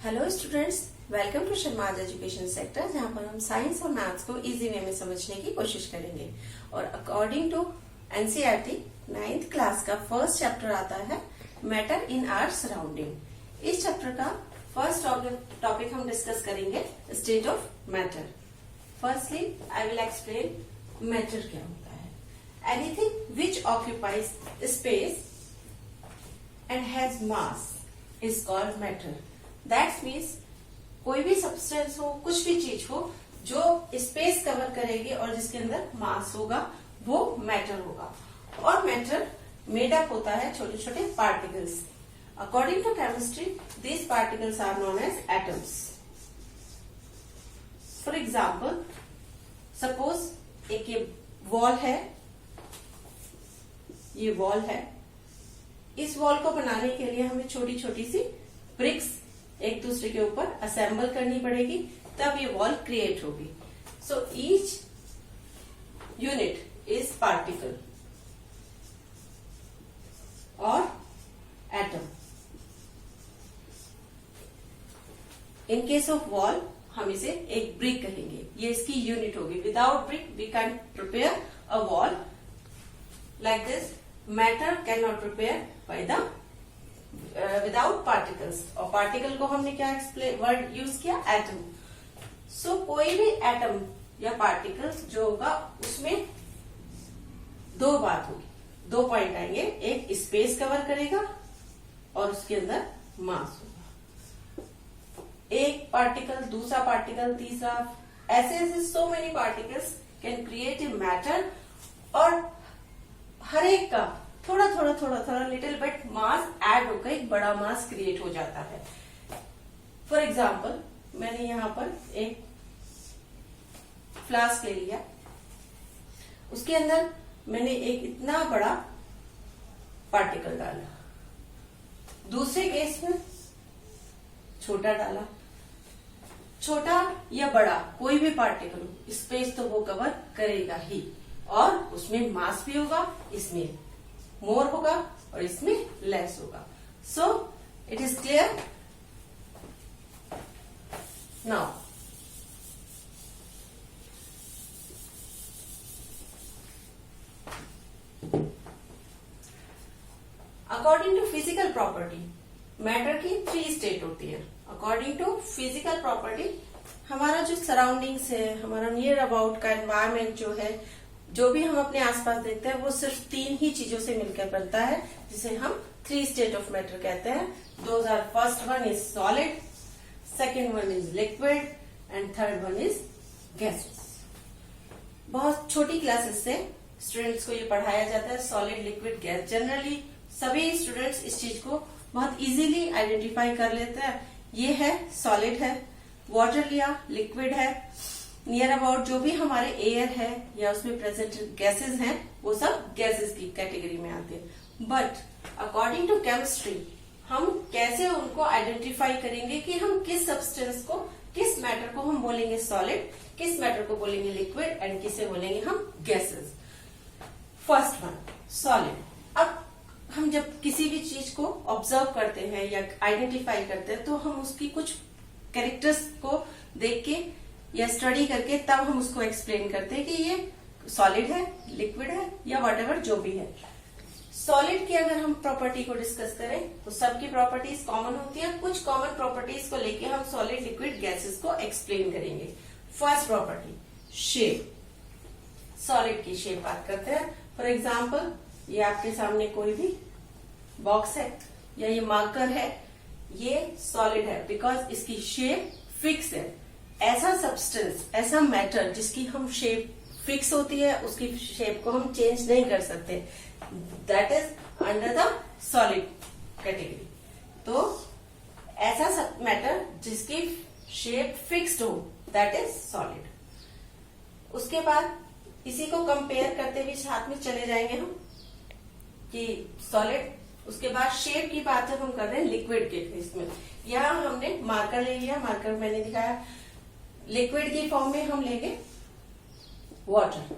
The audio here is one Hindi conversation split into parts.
Hello students, welcome to Sharma education sector, जहां पर हम साइंस और मैथ्स को इजी वे में समझने की कोशिश करेंगे। और according to NCERT 9th class का फर्स्ट चैप्टर आता है मैटर इन आवर सराउंडिंग। इस चैप्टर का फर्स्ट टॉपिक हम डिस्कस करेंगे state of matter. Firstly I will explain matter क्या होता है। Anything which occupies space and has mass is called matter. That means कोई भी सब्सटेंस हो, कुछ भी चीज हो जो स्पेस कवर करेगी और जिसके अंदर मास होगा, वो मैटर होगा। और मैटर मेड अप होता है छोटे छोटे particles. According to chemistry these particles are known as atoms. For example, suppose एक ये वॉल है, ये वॉल है। इस वॉल को बनाने के लिए हमें छोटी छोटी सी ब्रिक्स एक दूसरे के ऊपर असेंबल करनी पड़ेगी, तब ये वॉल क्रिएट होगी। So each unit is particle और atom. In case of wall हम इसे एक ब्रिक कहेंगे, ये इसकी यूनिट होगी। Without brick we can prepare a wall like this. Matter can not prepare by the without particles. और पार्टिकल को हमने क्या एक्सप्लेन वर्ड यूज किया, एटम। सो कोई भी एटम या पार्टिकल जो होगा उसमें दो बात होगी, दो पॉइंट आएंगे। एक स्पेस कवर करेगा और उसके अंदर मास होगा। एक पार्टिकल, दूसरा पार्टिकल, तीसरा, ऐसे ऐसे so many particles can create a matter. और हर एक का थोड़ा थोड़ा थोड़ा थोड़ा लिटिल बिट मास ऐड होकर एक बड़ा मास क्रिएट हो जाता है। फॉर एग्जाम्पल, मैंने यहां पर एक फ्लास्क ले लिया, उसके अंदर मैंने एक इतना बड़ा पार्टिकल डाला, दूसरे केस में छोटा डाला। छोटा या बड़ा कोई भी पार्टिकल हो, स्पेस तो वो कवर करेगा ही, और उसमें मास भी होगा, इसमें मोर होगा और इसमें लेस होगा। So it is clear now. According to physical property matter की 3 स्टेट होती है। अकॉर्डिंग टू फिजिकल प्रॉपर्टी हमारा जो सराउंडिंग्स है, हमारा नियर अबाउट का एनवायरमेंट जो है, जो भी हम अपने आसपास देखते हैं, वो सिर्फ 3 ही चीजों से मिलकर बनता है, जिसे हम 3 स्टेट ऑफ मैटर कहते हैं। Those are, first one is solid, second one is liquid and third one is gases. बहुत छोटी क्लासेस से स्टूडेंट्स को ये पढ़ाया जाता है, सॉलिड, लिक्विड, गैस। जनरली सभी स्टूडेंट्स इस चीज को बहुत इजीली आइडेंटिफाई कर लेते हैं। ये है सॉलिड है, वाटर लिया लिक्विड है, नियर अबाउट जो भी हमारे एयर है या उसमें प्रेजेंट गैसेस हैं, वो सब गैसेस की कैटेगरी में आते हैं। बट अकॉर्डिंग टू केमिस्ट्री हम कैसे उनको आइडेंटिफाई करेंगे कि हम किस सब्सटेंस को, किस मैटर को हम बोलेंगे सॉलिड, किस मैटर को बोलेंगे लिक्विड एंड किसे बोलेंगे हम गैसेस। First one solid. अब हम जब किसी भी चीज को ऑब्जर्व करते हैं या आइडेंटिफाई करते हैं, तो हम उसकी कुछ कैरेक्टर्स को देख के या स्टडी करके तब हम उसको एक्सप्लेन करते हैं कि ये सॉलिड है, लिक्विड है या व्हाटएवर जो भी है। सॉलिड की अगर हम प्रॉपर्टी को डिस्कस करें तो सबकी प्रॉपर्टीज कॉमन होती है। कुछ कॉमन प्रॉपर्टीज को लेके हम सॉलिड, लिक्विड, गैसेस को एक्सप्लेन करेंगे। First property shape. सॉलिड की शेप बात करते हैं। फॉर एग्जाम्पल, ये आपके सामने कोई भी बॉक्स है या ये मार्कर है, ये सॉलिड है बिकॉज इसकी शेप फिक्स है। ऐसा सब्सटेंस, ऐसा मैटर जिसकी हम शेप फिक्स होती है, उसकी शेप को हम चेंज नहीं कर सकते, that is under the solid category. तो ऐसा मैटर जिसकी शेप फिक्स्ड हो, दैट इज सॉलिड। उसके बाद इसी को कंपेयर करते हुए साथ में चले जाएंगे हम कि सॉलिड, उसके बाद शेप की बात हम कर रहे हैं लिक्विड के केस में। यहां हमने मार्कर ले लिया, मार्कर मैंने दिखाया। लिक्विड की फॉर्म में हम लेंगे वाटर।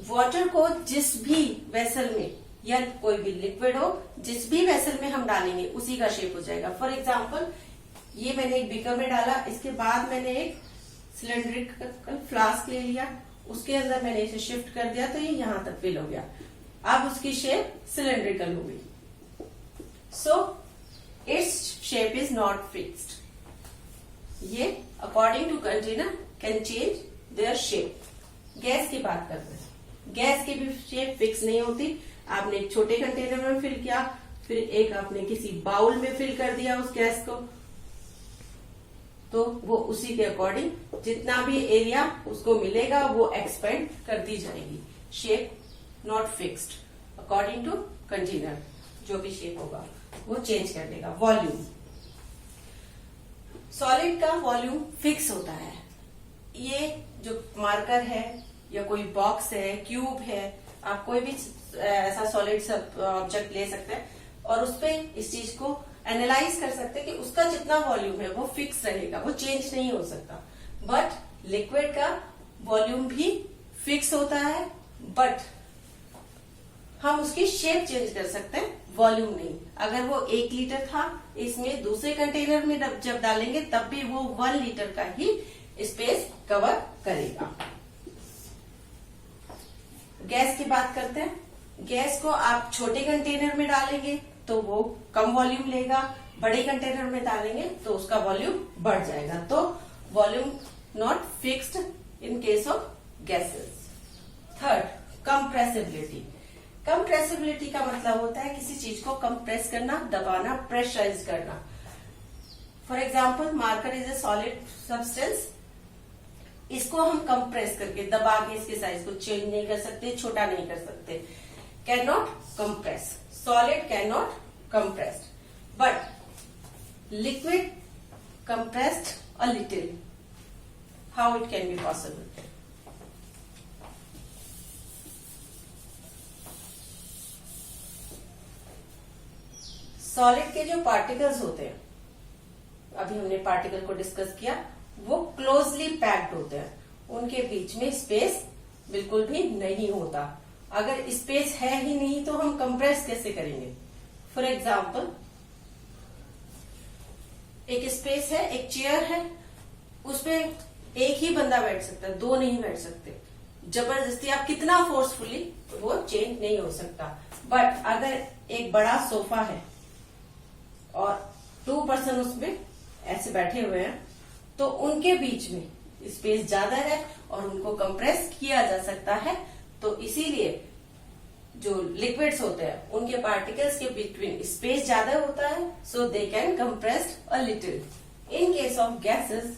वाटर को जिस भी वेसल में या कोई भी लिक्विड हो, जिस भी वेसल में हम डालेंगे उसी का शेप हो जाएगा। फॉर एग्जाम्पल ये मैंने एक बीकर में डाला, इसके बाद मैंने एक सिलेंड्रिकल फ्लास्क ले लिया, उसके अंदर मैंने इसे शिफ्ट कर दिया तो ये यहां तक फिल हो गया। अब उसकी शेप सिलेंड्रिकल हो गई। So its shape is not fixed. ये according to container can change their shape. Gas की बात करते हैं, गैस की भी शेप फिक्स नहीं होती। आपने एक छोटे कंटेनर में फिल किया, फिर एक आपने किसी बाउल में फिल कर दिया उस गैस को, तो वो उसी के अकॉर्डिंग जितना भी एरिया उसको मिलेगा वो एक्सपेंड करती जाएगी। Shape not fixed, according to container जो भी शेप होगा वो चेंज कर देगा। वॉल्यूम, सॉलिड का वॉल्यूम फिक्स होता है। ये जो मार्कर है या कोई बॉक्स है, क्यूब है, आप कोई भी ऐसा सॉलिड ऑब्जेक्ट ले सकते हैं और उस पे इस चीज को एनालाइज कर सकते हैं कि उसका जितना वॉल्यूम है वो फिक्स रहेगा, वो चेंज नहीं हो सकता। बट लिक्विड का वॉल्यूम भी फिक्स होता है, बट हम उसकी शेप चेंज कर सकते हैं, वॉल्यूम नहीं। अगर वो 1 लीटर था, इसमें दूसरे कंटेनर में जब डालेंगे तब भी वो 1 लीटर का ही स्पेस कवर करेगा। गैस की बात करते हैं। गैस को आप छोटे कंटेनर में डालेंगे तो वो कम वॉल्यूम लेगा, बड़े कंटेनर में डालेंगे तो उसका वॉल्यूम बढ़ जाएगा। तो volume not fixed in case of gases. Third, compressibility. Compressibility का मतलब होता है किसी चीज को कंप्रेस करना, दबाना, प्रेशराइज करना। For example marker is a solid substance, इसको हम कंप्रेस करके दबा के इसके साइज को चेंज नहीं कर सकते, छोटा नहीं कर सकते। Can not compress, solid can not compressed, but liquid compressed a little. How it can be possible? Solid के जो पार्टिकल्स होते हैं, अभी हमने पार्टिकल को डिस्कस किया, वो क्लोजली पैक्ड होते हैं, उनके बीच में स्पेस बिल्कुल भी नहीं होता। अगर स्पेस है ही नहीं तो हम कंप्रेस कैसे करेंगे? फॉर एग्जाम्पल एक स्पेस है, एक चेयर है, उसपे एक ही बंदा बैठ सकता है, 2 नहीं बैठ सकते। जबरदस्ती आप कितना फोर्सफुली, तो वो चेंज नहीं हो सकता। बट अगर एक बड़ा सोफा है और 2 पर्सन उसमें ऐसे बैठे हुए हैं तो उनके बीच में स्पेस ज्यादा है और उनको कंप्रेस किया जा सकता है। तो इसीलिए जो लिक्विड्स होते हैं उनके पार्टिकल्स के बिटवीन स्पेस ज्यादा होता है, so they can compress a little. In case of gases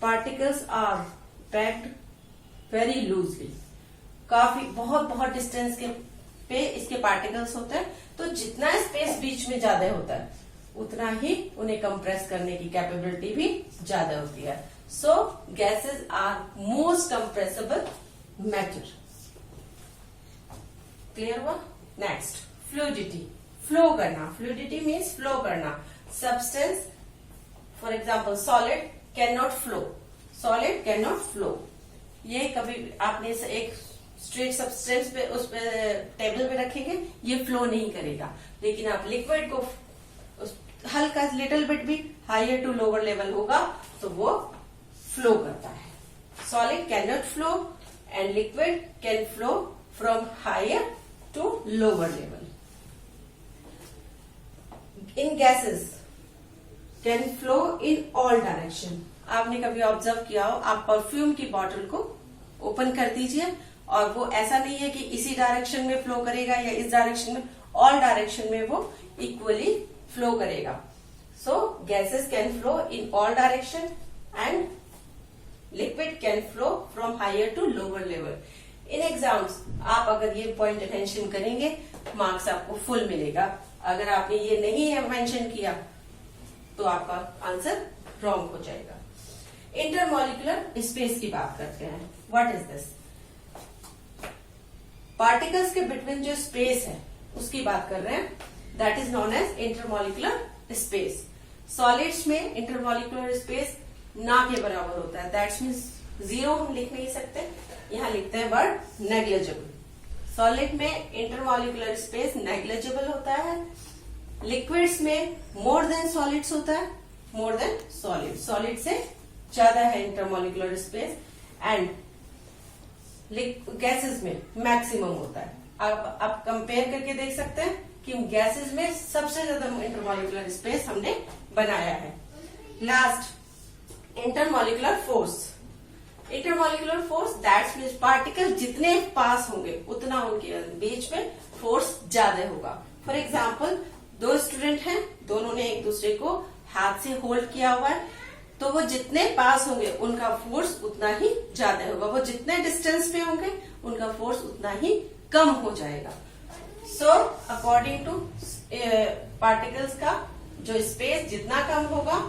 particles are packed very loosely. काफी बहुत डिस्टेंस के पे इसके पार्टिकल्स होते हैं, तो जितना स्पेस बीच में ज्यादा होता है उतना ही उन्हें कंप्रेस करने की कैपेबिलिटी भी ज्यादा होती है। So gases are most compressible matter. Clear हुआ? नेक्स्ट, फ्लूइडिटी, फ्लो करना। फ्लूइडिटी मीन्स फ्लो करना। Substance, for example solid can not flow, solid can not flow. ये कभी आपने एक स्ट्रेट सब्सटेंस पे उस पे टेबल पे रखेंगे, ये फ्लो नहीं करेगा। लेकिन आप लिक्विड को हल्का लिटिल बिट भी हायर टू लोअर लेवल होगा तो वो फ्लो करता है। Solid can not flow and liquid can flow from higher to lower level. In gases can flow in all direction. आपने कभी ऑब्जर्व किया हो, आप परफ्यूम की बॉटल को ओपन कर दीजिए और वो ऐसा नहीं है कि इसी डायरेक्शन में फ्लो करेगा या इस डायरेक्शन में, ऑल डायरेक्शन में वो इक्वली फ्लो करेगा। So gases can flow in all direction and liquid can flow from higher to lower level. In exams आप अगर ये पॉइंट मेंशन करेंगे, मार्क्स आपको फुल मिलेगा। अगर आपने ये नहीं मेंशन किया तो आपका आंसर रॉन्ग हो जाएगा। इंटरमॉलिक्यूलर स्पेस की बात करते हैं। What is this? पार्टिकल्स के बिटवीन जो स्पेस है उसकी बात कर रहे हैं, that is known as intermolecular space. Solids में इंटरमॉलिक्यूलर स्पेस ना के बराबर होता है, दैट मीन्स 0 हम लिख नहीं सकते, यहां लिखते हैं वर्ड नेग्लिजिबल। सॉलिड में इंटरमॉलिक्यूलर स्पेस नेग्लिजिबल होता है। लिक्विड्स में मोर देन सॉलिड्स होता है, मोर देन सॉलिड, सॉलिड से ज्यादा है इंटरमॉलिक्यूलर स्पेस। एंड गैसेस में मैक्सिमम होता है। आप कंपेयर करके देख सकते हैं कि गैसेस में सबसे ज्यादा इंटरमॉलिक्यूलर स्पेस हमने बनाया है। Last, intermolecular force. Intermolecular force that's means particle जितने पास होंगे उतना उनके बीच में फोर्स ज्यादा होगा। फॉर एग्जाम्पल, दो स्टूडेंट हैं, दोनों ने एक दूसरे को हाथ से होल्ड किया हुआ है, तो वो जितने पास होंगे उनका फोर्स उतना ही ज्यादा होगा। वो जितने डिस्टेंस पे होंगे उनका फोर्स उतना ही कम हो जाएगा। सो अकॉर्डिंग टू पार्टिकल्स का जो स्पेस जितना कम होगा,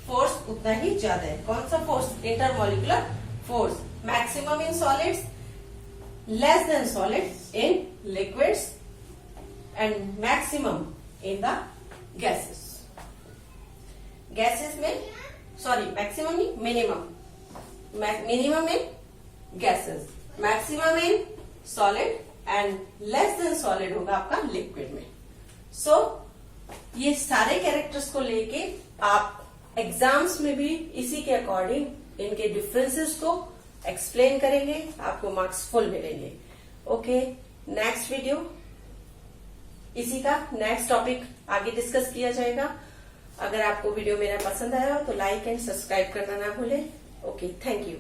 फोर्स उतना ही ज्यादा है। कौन सा force? Intermolecular force. Maximum in solids, less than solids in liquids, and maximum in the gases. Gases में, सॉरी, मैक्सिमम नहीं, minimum. Minimum in gases, maximum in solid, and less than solid होगा आपका लिक्विड में। सो ये सारे कैरेक्टर्स को लेके आप एग्जाम्स में भी इसी के अकॉर्डिंग इनके डिफरेंसेस को एक्सप्लेन करेंगे, आपको मार्क्स फुल मिलेंगे। ओके, नेक्स्ट वीडियो इसी का नेक्स्ट टॉपिक आगे डिस्कस किया जाएगा। अगर आपको वीडियो मेरा पसंद आया हो तो लाइक एंड सब्सक्राइब करना ना भूलें। Okay, thank you.